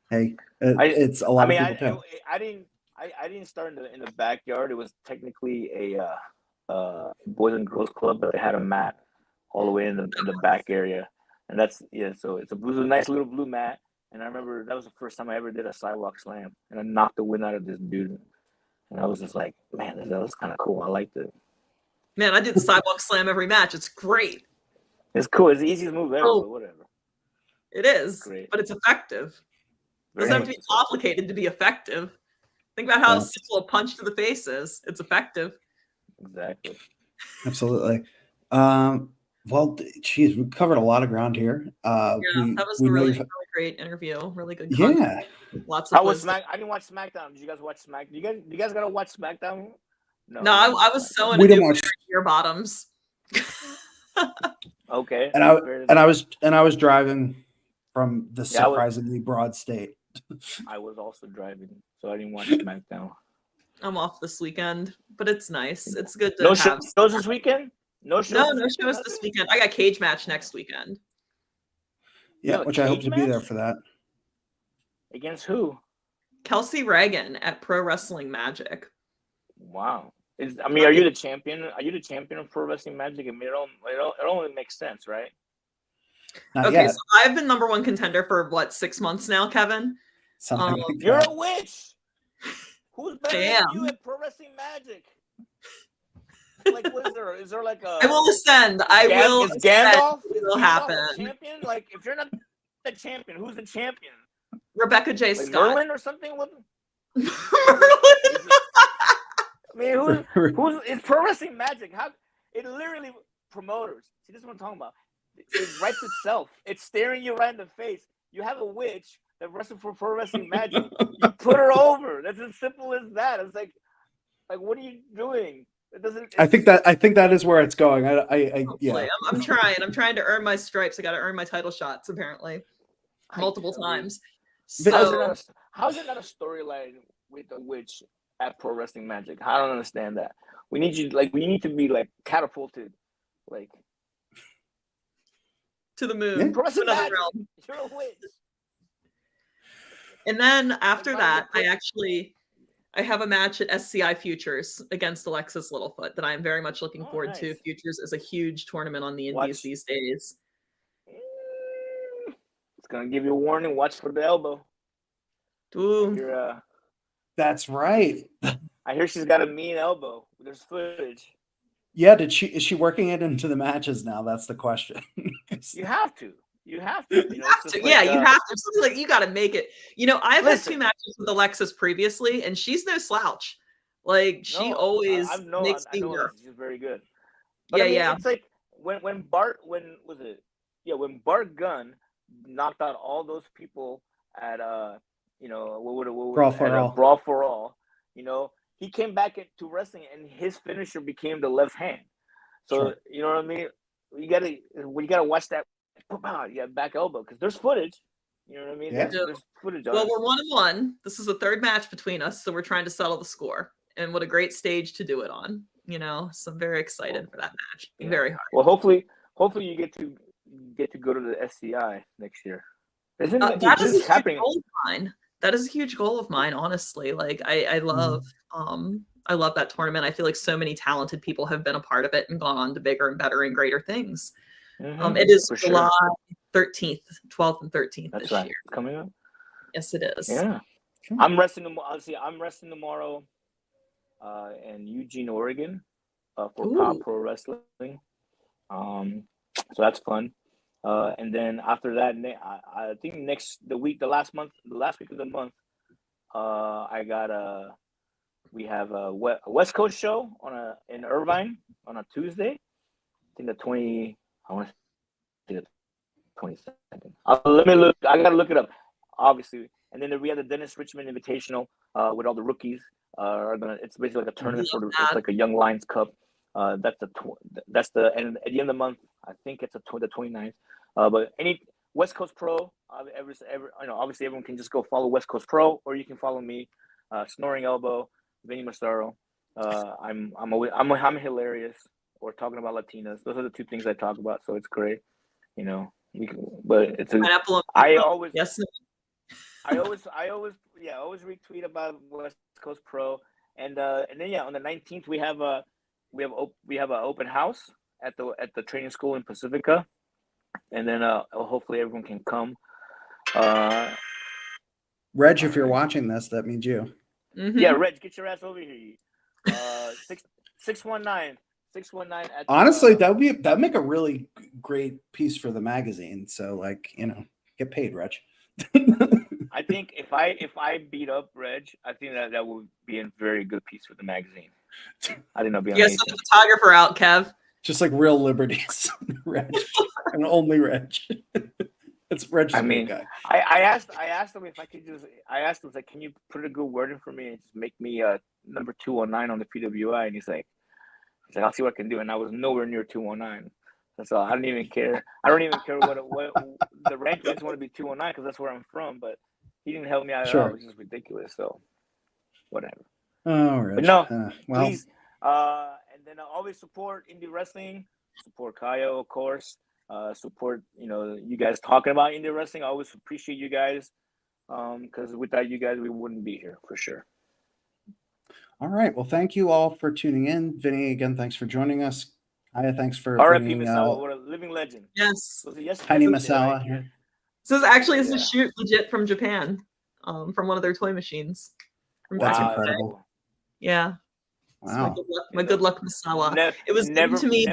Hey, it's a lot of people too. I didn't start in the backyard. It was technically a boys and girls club, but they had a mat all the way in the back area, and so it was a nice little blue mat. And I remember that was the first time I ever did a sidewalk slam, and I knocked the wind out of this dude. And I was just like, man, that was kind of cool. I liked it. Man, I did the sidewalk slam every match. It's great. It's cool. It's the easiest move ever, but whatever. It is, great. But it's effective. It doesn't have to be complicated to be effective. Think about how simple a punch to the face is. It's effective. Exactly. Absolutely. Well, geez, we covered a lot of ground here. That was a really great interview. Really good content. Yeah. Lots of I didn't watch SmackDown. Did you guys watch SmackDown? You guys gotta watch SmackDown? No, I was so into ear bottoms. Okay. And I was driving from the surprisingly broad state. I was also driving, so I didn't watch SmackDown. I'm off this weekend, but it's nice. It's good to have shows this weekend. No shows this weekend. I got cage match next weekend. Yeah, which I hope to be there for that. Against who? Kelsey Reagan at Pro Wrestling Magic. Wow. Are you the champion? Are you the champion of Pro Wrestling Magic? I mean, it only makes sense, right? Not yet. So I've been #1 contender for 6 months now, Kevin. Something like you're that. a witch. Who's better than you at Pro Wrestling Magic? Like, what is there? Is there like a? I will ascend. Is Gandalf? It will happen. Champion? Like, if you're not the champion, who's the champion? Rebecca J. Like Scott. Merlin or something? Merlin. I mean, who's it's Pro Wrestling Magic? How it literally promoters. See, this is what I'm talking about. It writes itself. It's staring you right in the face. You have a witch that wrestles for Pro Wrestling Magic. You put her over. That's as simple as that. It's like what are you doing? It doesn't. I think that is where it's going. Yeah. I'm trying to earn my stripes. I got to earn my title shots apparently, multiple times. So how's it not a storyline with the witch at Pro Wrestling Magic? I don't understand that. We need to be catapulted, to the moon. Yeah. Pro Wrestling Magic. Realm. You're a witch. And then after that, I have a match at SCI Futures against Alexis Littlefoot that I'm very much looking forward to. Futures is a huge tournament on the indies these days. It's gonna give you a warning. Watch for the elbow. Ooh. That's right. I hear she's got a mean elbow. There's footage. Yeah, is she working it into the matches now? That's the question. You have to. You have to. You have to. You have to. Something you got to make it. I've had 2 matches with Alexis previously, and she's no slouch. She always makes me work. She's very good. But it's like when Bart Gunn knocked out all those people at Brawl for All. He came back to wrestling, and his finisher became the left hand. So you know what I mean. You gotta watch that. You got back elbow because there's footage. You know what I mean? Yeah. There's footage. Well, we're 1-1. This is the 3rd match between us, so we're trying to settle the score. And what a great stage to do it on. So I'm very excited for that match. Yeah. Very hard. Well, hopefully you get to go to the SCI next year. Isn't that is happening? that is a huge goal of mine, honestly. Like I love I love that tournament. I feel like so many talented people have been a part of it and gone on to bigger and better and greater things. It is July 13th, 12th and 13th That's this right. year. Coming up. Yes, it is. Yeah. I'm resting tomorrow in Eugene, Oregon for Pro Wrestling. So that's fun. And then after that, I think the week of the month, we have a West Coast show in Irvine on a Tuesday. I think I want to say the 22nd. Let me look. I gotta look it up, obviously. And then we have the Dennis Richmond Invitational with all the rookies. It's basically like a tournament it's like a Young Lions Cup. That's the and at the end of the month. I think it's the 29th. But any West Coast Pro, obviously everyone can just go follow West Coast Pro, or you can follow me, Snoring Elbow, Vinnie Massaro. I'm hilarious. We're talking about Latinas. Those are the two things I talk about, so it's great. But it's I always retweet about West Coast Pro, and then on the 19th we have an open house at the training school in Pacifica, and then hopefully everyone can come. Reg, if you're watching this, that means you. Yeah, Reg, get your ass over here. 619. Honestly, that'd make a really great piece for the magazine. So, get paid, Reg. I think if I beat up Reg, I think that would be a very good piece for the magazine. I think that'd be amazing. Yes, the photographer out, Kev. Just like Real Liberties, Reg, and only Reg. It's Reg. I mean, guy. I asked him if I could like, can you put a good word in for me and just make me number 219 on the PWI? And he's like, I'll see what I can do. And I was nowhere near 219. That's all. I don't even care. I don't even care what the rank is. Want to be 219 because that's where I'm from. But he didn't help me out at all. It was just ridiculous. So whatever. Oh, Reg. But no, please. And then always support indie wrestling. Support Kaia, of course. Support you guys talking about indie wrestling. I always appreciate you guys. Because without you guys, we wouldn't be here for sure. All right. Well, thank you all for tuning in. Vinny, again, thanks for joining us. Aya, thanks for R.I.P. Massaro, what a living legend. Yes. Tiny Massaro here. This is a shoot legit from Japan, from one of their toy machines. That's incredible. Yeah. Wow. My good luck Masawa. It was given to me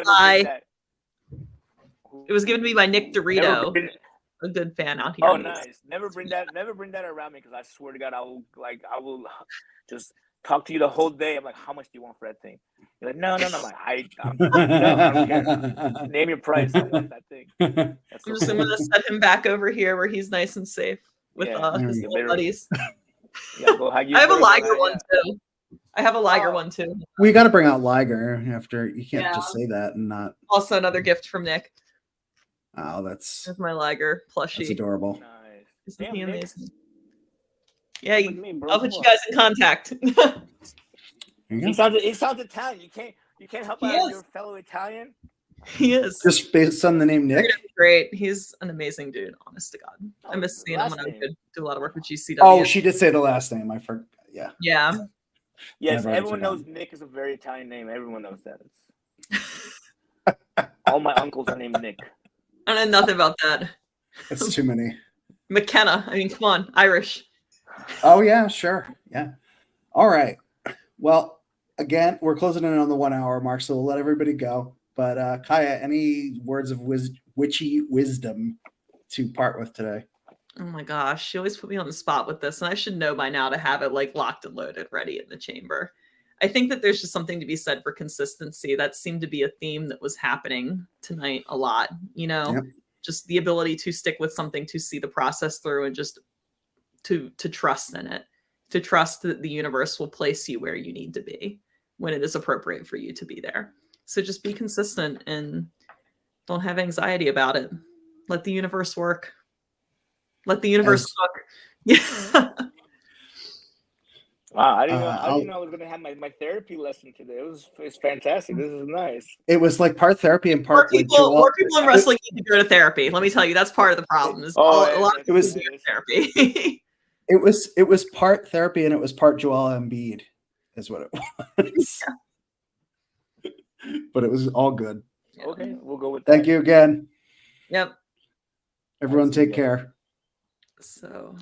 by Nick Dorito. A good fan out here. Oh, nice. Never bring that around me because I swear to God, I will just talk to you the whole day. I'm like, how much do you want for that thing? You're like, no. I'm like, I don't care. Name your price. I want that thing. I'm gonna set him back over here where he's nice and safe with his little buddies. I have a Liger one too. I have a Liger one too. We got to bring out Liger after. You can't just say that and not. Also, another gift from Nick. Oh, that's my Liger plushie. That's adorable. Nice. Isn't he amazing? Yeah, I'll put you guys in contact. He sounds Italian. You can't help out your fellow Italian. He is. Just based on the name Nick. Great. He's an amazing dude. Honest to God, I miss seeing him when I would do a lot of work with GCW. Oh, she did say the last name. I forgot. Yeah. Yeah. Yes, everyone knows Nick is a very Italian name. Everyone knows that. All my uncles are named Nick. I know nothing about that. It's too many. McKenna. I mean, come on, Irish. Oh yeah, sure. Yeah. All right. Well, again, we're closing in on the 1 hour mark, so we'll let everybody go. But Kaia, any words of witchy wisdom to part with today? Oh my gosh, she always put me on the spot with this, and I should know by now to have it like locked and loaded, ready in the chamber. I think that there's just something to be said for consistency. That seemed to be a theme that was happening tonight a lot. Just the ability to stick with something, to see the process through, and just to trust in it, to trust that the universe will place you where you need to be when it is appropriate for you to be there. So just be consistent and don't have anxiety about it. Let the universe work. Let the universe talk. Yeah. Wow, I didn't know I was going to have my therapy lesson today. It's fantastic. This is nice. It was like part therapy and part more people in wrestling need to go to therapy. Let me tell you, that's part of the problem. Is a lot of people go to therapy. It was part therapy and it was part Joel Embiid, is what it was. Yeah. But it was all good. Okay, we'll go with that. Thank you again. Yep. Everyone take care. So